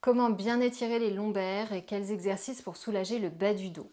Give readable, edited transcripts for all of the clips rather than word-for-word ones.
Comment bien étirer les lombaires et quels exercices pour soulager le bas du dos?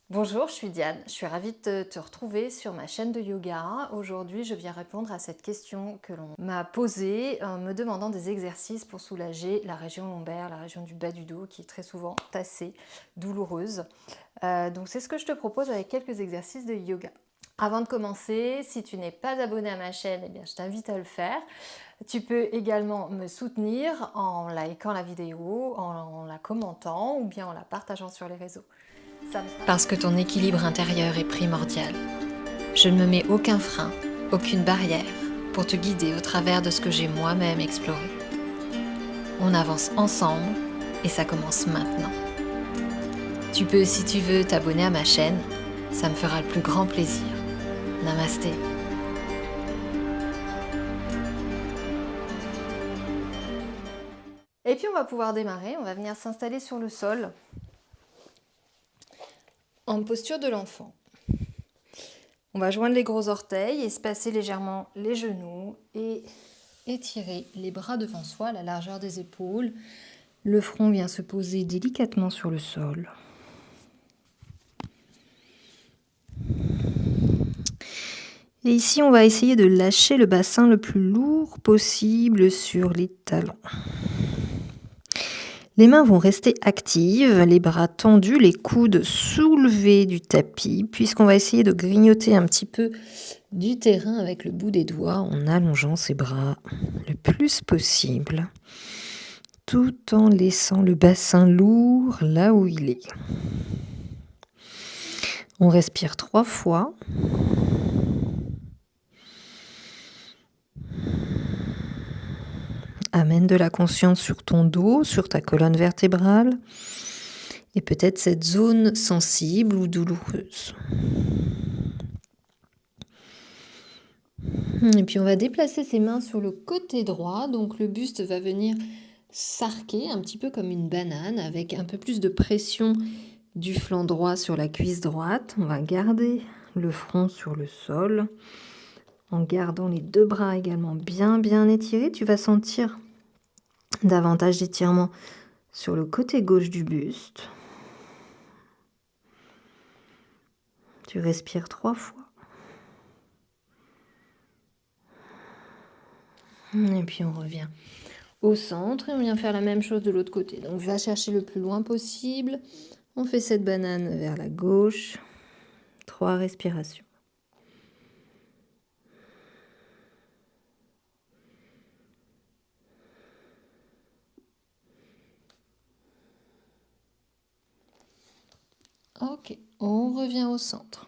Bonjour, je suis Diane, je suis ravie de te retrouver sur ma chaîne de yoga. Aujourd'hui, je viens répondre à cette question que l'on m'a posée en me demandant des exercices pour soulager la région lombaire, la région du bas du dos qui est très souvent assez douloureuse. Donc c'est ce que je te propose avec quelques exercices de yoga. Avant de commencer, si tu n'es pas abonné à ma chaîne, eh bien, je t'invite à le faire. Tu peux également me soutenir en likant la vidéo, en la commentant ou bien en la partageant sur les réseaux. Parce que ton équilibre intérieur est primordial. Je ne me mets aucun frein, aucune barrière pour te guider au travers de ce que j'ai moi-même exploré. On avance ensemble et ça commence maintenant. Tu peux, si tu veux, t'abonner à ma chaîne. Ça me fera le plus grand plaisir. Namasté. Et puis on va pouvoir démarrer, on va venir s'installer sur le sol en posture de l'enfant. On va joindre les gros orteils, espacer légèrement les genoux et étirer les bras devant soi à la largeur des épaules. Le front vient se poser délicatement sur le sol. Et ici, on va essayer de lâcher le bassin le plus lourd possible sur les talons. Les mains vont rester actives, les bras tendus, les coudes soulevés du tapis, puisqu'on va essayer de grignoter un petit peu du terrain avec le bout des doigts en allongeant ses bras le plus possible, tout en laissant le bassin lourd là où il est. On respire 3 fois. Amène de la conscience sur ton dos, sur ta colonne vertébrale et peut-être cette zone sensible ou douloureuse. Et puis on va déplacer ses mains sur le côté droit, donc le buste va venir s'arquer un petit peu comme une banane avec un peu plus de pression du flanc droit sur la cuisse droite. On va garder le front sur le sol en gardant les 2 bras également bien étirés. Tu vas sentir davantage d'étirement sur le côté gauche du buste. Tu respires 3 fois. Et puis on revient au centre et on vient faire la même chose de l'autre côté. Donc va chercher le plus loin possible. On fait cette banane vers la gauche. 3 respirations. Ok, on revient au centre.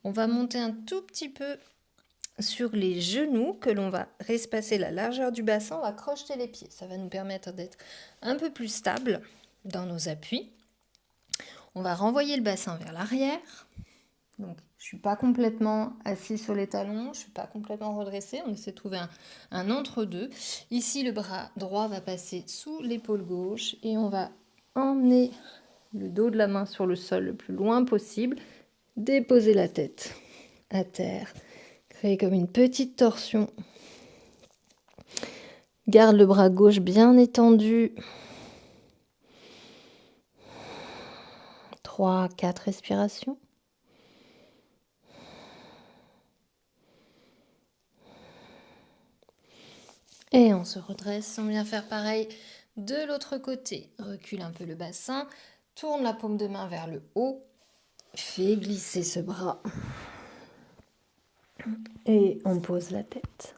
On va monter un tout petit peu sur les genoux que l'on va espacer la largeur du bassin. On va crocheter les pieds. Ça va nous permettre d'être un peu plus stable dans nos appuis. On va renvoyer le bassin vers l'arrière. Donc, je ne suis pas complètement assis sur les talons, je ne suis pas complètement redressée. On essaie de trouver un entre-deux. Ici, le bras droit va passer sous l'épaule gauche et on va emmener le dos de la main sur le sol le plus loin possible. Déposer la tête à terre. Créer comme une petite torsion. Garde le bras gauche bien étendu. 3, 4 respirations. Et on se redresse, on vient faire pareil de l'autre côté. Recule un peu le bassin, tourne la paume de main vers le haut, fais glisser ce bras. Et on pose la tête.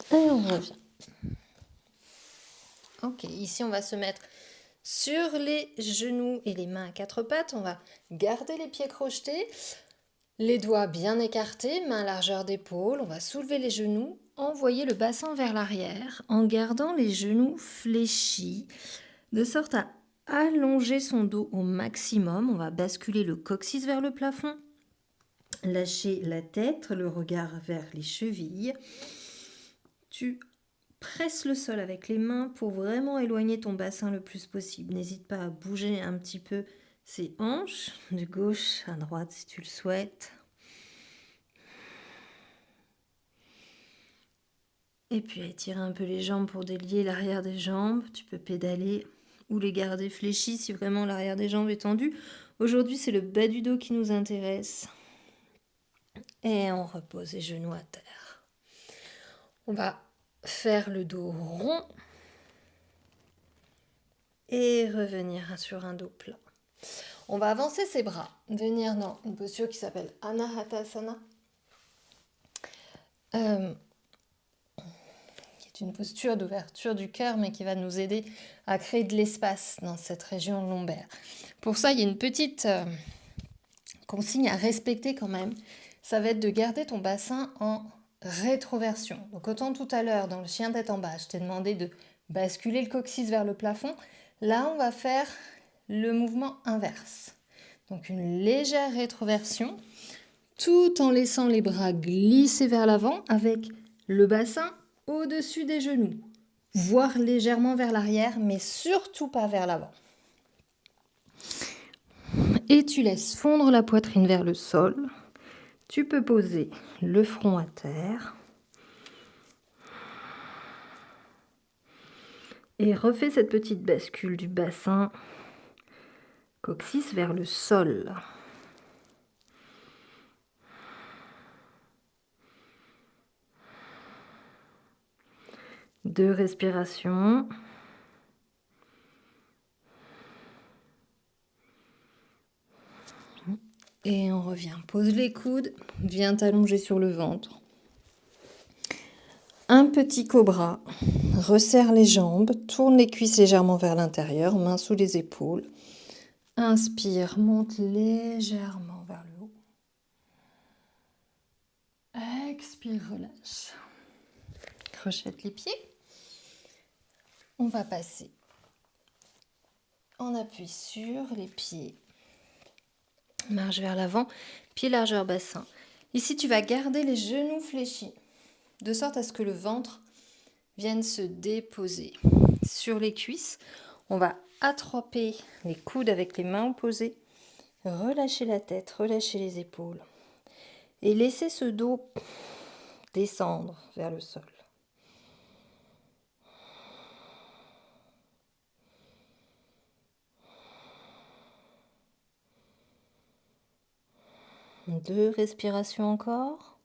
Et on revient. Ok, ici on va se mettre sur les genoux et les mains à 4 pattes. On va garder les pieds crochetés, les doigts bien écartés, mains largeur d'épaule. On va soulever les genoux, envoyer le bassin vers l'arrière en gardant les genoux fléchis, de sorte à allonger son dos au maximum. On va basculer le coccyx vers le plafond, lâcher la tête, le regard vers les chevilles. tu presses le sol avec les mains pour vraiment éloigner ton bassin le plus possible. N'hésite pas à bouger un petit peu ses hanches, de gauche à droite si tu le souhaites. Et puis étire un peu les jambes pour délier l'arrière des jambes. Tu peux pédaler ou les garder fléchis si vraiment l'arrière des jambes est tendu. Aujourd'hui, c'est le bas du dos qui nous intéresse. Et on repose les genoux à terre. On va faire le dos rond et revenir sur un dos plat. On va avancer ses bras, venir dans une posture qui s'appelle Anahatasana. Qui est une posture d'ouverture du cœur, mais qui va nous aider à créer de l'espace dans cette région lombaire. Pour ça, il y a une petite consigne à respecter quand même. Ça va être de garder ton bassin en rétroversion. Donc autant tout à l'heure, dans le chien tête en bas, je t'ai demandé de basculer le coccyx vers le plafond. Là, on va faire le mouvement inverse. Donc une légère rétroversion, tout en laissant les bras glisser vers l'avant avec le bassin au-dessus des genoux, voire légèrement vers l'arrière, mais surtout pas vers l'avant. Et tu laisses fondre la poitrine vers le sol. Tu peux poser le front à terre. Et refais cette petite bascule du bassin coccyx vers le sol. Deux respirations. Et on revient. Pose les coudes, viens t'allonger sur le ventre. Un petit cobra. Resserre les jambes, tourne les cuisses légèrement vers l'intérieur, mains sous les épaules. Inspire, monte légèrement vers le haut. Expire, relâche. Crochette les pieds. On va passer en appui sur les pieds. Marche vers l'avant, pied largeur bassin. Ici, tu vas garder les genoux fléchis, de sorte à ce que le ventre vienne se déposer sur les cuisses. On va attraper les coudes avec les mains opposées, relâcher la tête, relâcher les épaules et laisser ce dos descendre vers le sol. Deux respirations encore.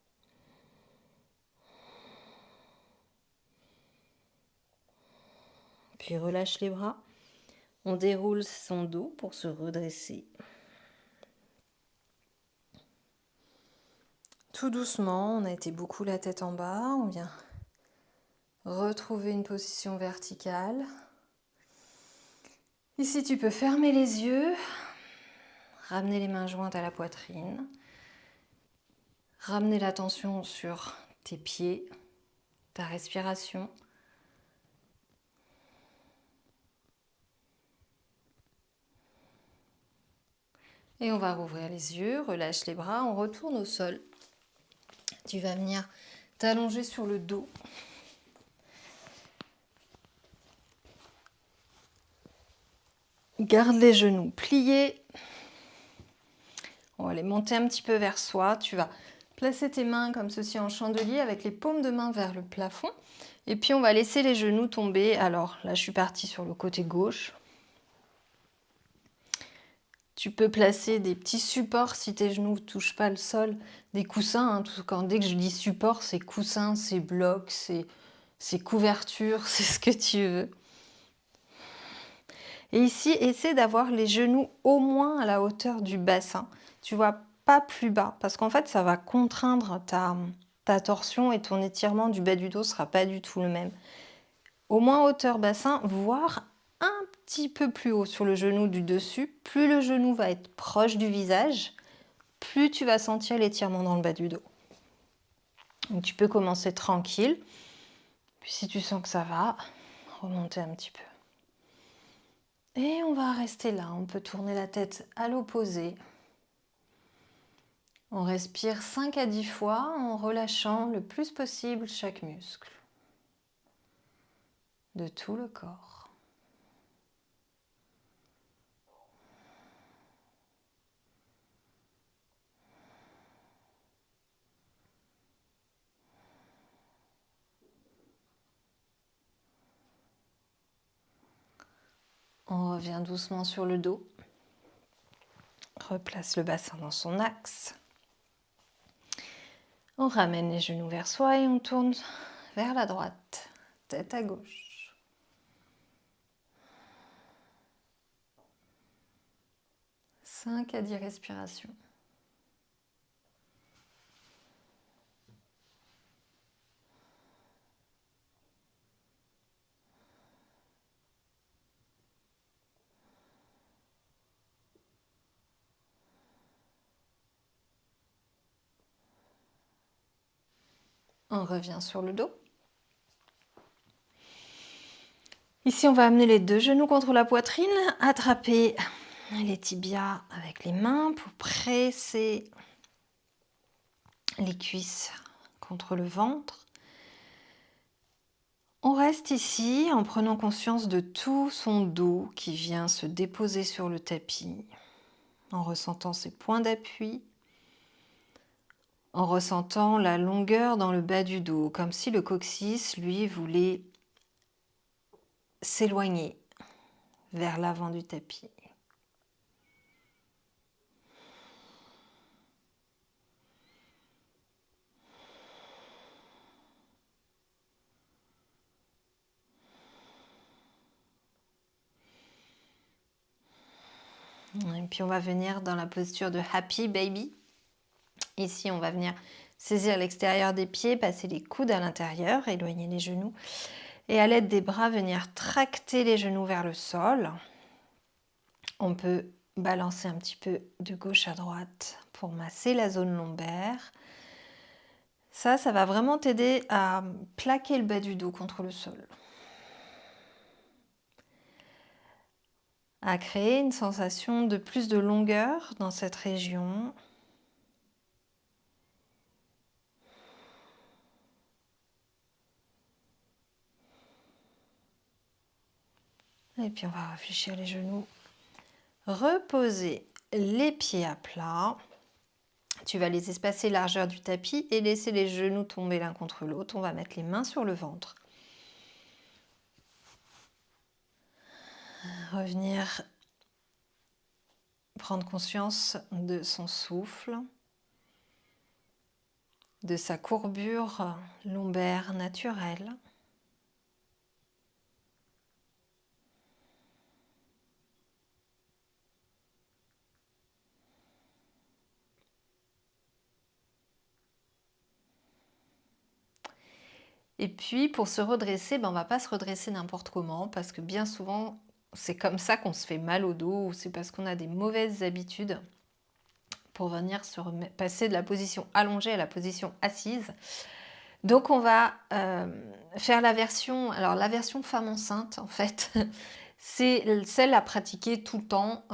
Puis relâche les bras. On déroule son dos pour se redresser. Tout doucement, on a été beaucoup la tête en bas. On vient retrouver une position verticale. Ici, tu peux fermer les yeux, ramener les mains jointes à la poitrine, ramener l'attention sur tes pieds, ta respiration. Et on va rouvrir les yeux, relâche les bras, on retourne au sol. Tu vas venir t'allonger sur le dos. Garde les genoux pliés. On va les monter un petit peu vers soi. Tu vas placer tes mains comme ceci en chandelier avec les paumes de main vers le plafond. Et puis on va laisser les genoux tomber. Alors là, je suis partie sur le côté gauche. Tu peux placer des petits supports si tes genoux ne touchent pas le sol, des coussins. Dès que je dis support, c'est coussins, c'est blocs, c'est couverture, c'est ce que tu veux. Et ici, essaie d'avoir les genoux au moins à la hauteur du bassin. Tu vois, pas plus bas, parce qu'en fait, ça va contraindre ta torsion et ton étirement du bas du dos ne sera pas du tout le même. Au moins hauteur bassin, voire un petit peu plus haut sur le genou du dessus. Plus le genou va être proche du visage, plus tu vas sentir l'étirement dans le bas du dos. Donc tu peux commencer tranquille. Puis si tu sens que ça va, remonter un petit peu. Et on va rester là. On peut tourner la tête à l'opposé. On respire 5 à 10 fois en relâchant le plus possible chaque muscle. de tout le corps. On revient doucement sur le dos. Replace le bassin dans son axe. On ramène les genoux vers soi et on tourne vers la droite, tête à gauche. Cinq à 10 respirations. On revient sur le dos. Ici, on va amener les deux genoux contre la poitrine, attraper les tibias avec les mains pour presser les cuisses contre le ventre. On reste ici en prenant conscience de tout son dos qui vient se déposer sur le tapis, en ressentant ses points d'appui, en ressentant la longueur dans le bas du dos, comme si le coccyx, lui, voulait s'éloigner vers l'avant du tapis. Et puis on va venir dans la posture de Happy Baby. Ici, on va venir saisir l'extérieur des pieds, passer les coudes à l'intérieur, éloigner les genoux. Et à l'aide des bras, venir tracter les genoux vers le sol. On peut balancer un petit peu de gauche à droite pour masser la zone lombaire. Ça va vraiment t'aider à plaquer le bas du dos contre le sol. À créer une sensation de plus de longueur dans cette région. Et puis on va réfléchir les genoux. Reposer les pieds à plat. Tu vas les espacer largeur du tapis et laisser les genoux tomber l'un contre l'autre. On va mettre les mains sur le ventre. Revenir prendre conscience de son souffle, de sa courbure lombaire naturelle. Et puis, pour se redresser, on ne va pas se redresser n'importe comment, parce que bien souvent, c'est comme ça qu'on se fait mal au dos, ou c'est parce qu'on a des mauvaises habitudes pour venir passer de la position allongée à la position assise. Donc, on va faire la version femme enceinte, en fait, c'est celle à pratiquer tout le temps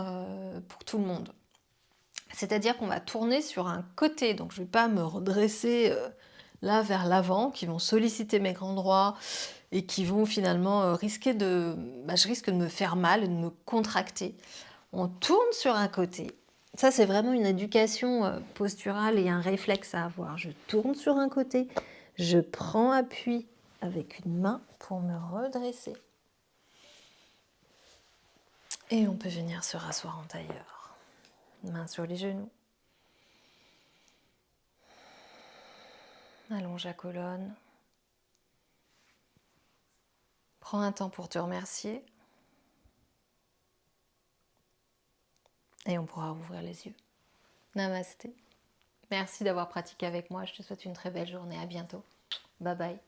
pour tout le monde. C'est-à-dire qu'on va tourner sur un côté, donc je ne vais pas me redresser là vers l'avant, qui vont solliciter mes grands droits et qui vont finalement je risque de me faire mal et de me contracter. On tourne sur un côté. Ça, c'est vraiment une éducation posturale et un réflexe à avoir. Je tourne sur un côté, je prends appui avec une main pour me redresser. Et on peut venir se rasseoir en tailleur. Main sur les genoux. Allonge la colonne. Prends un temps pour te remercier. Et on pourra ouvrir les yeux. Namasté. Merci d'avoir pratiqué avec moi. Je te souhaite une très belle journée. À bientôt. Bye bye.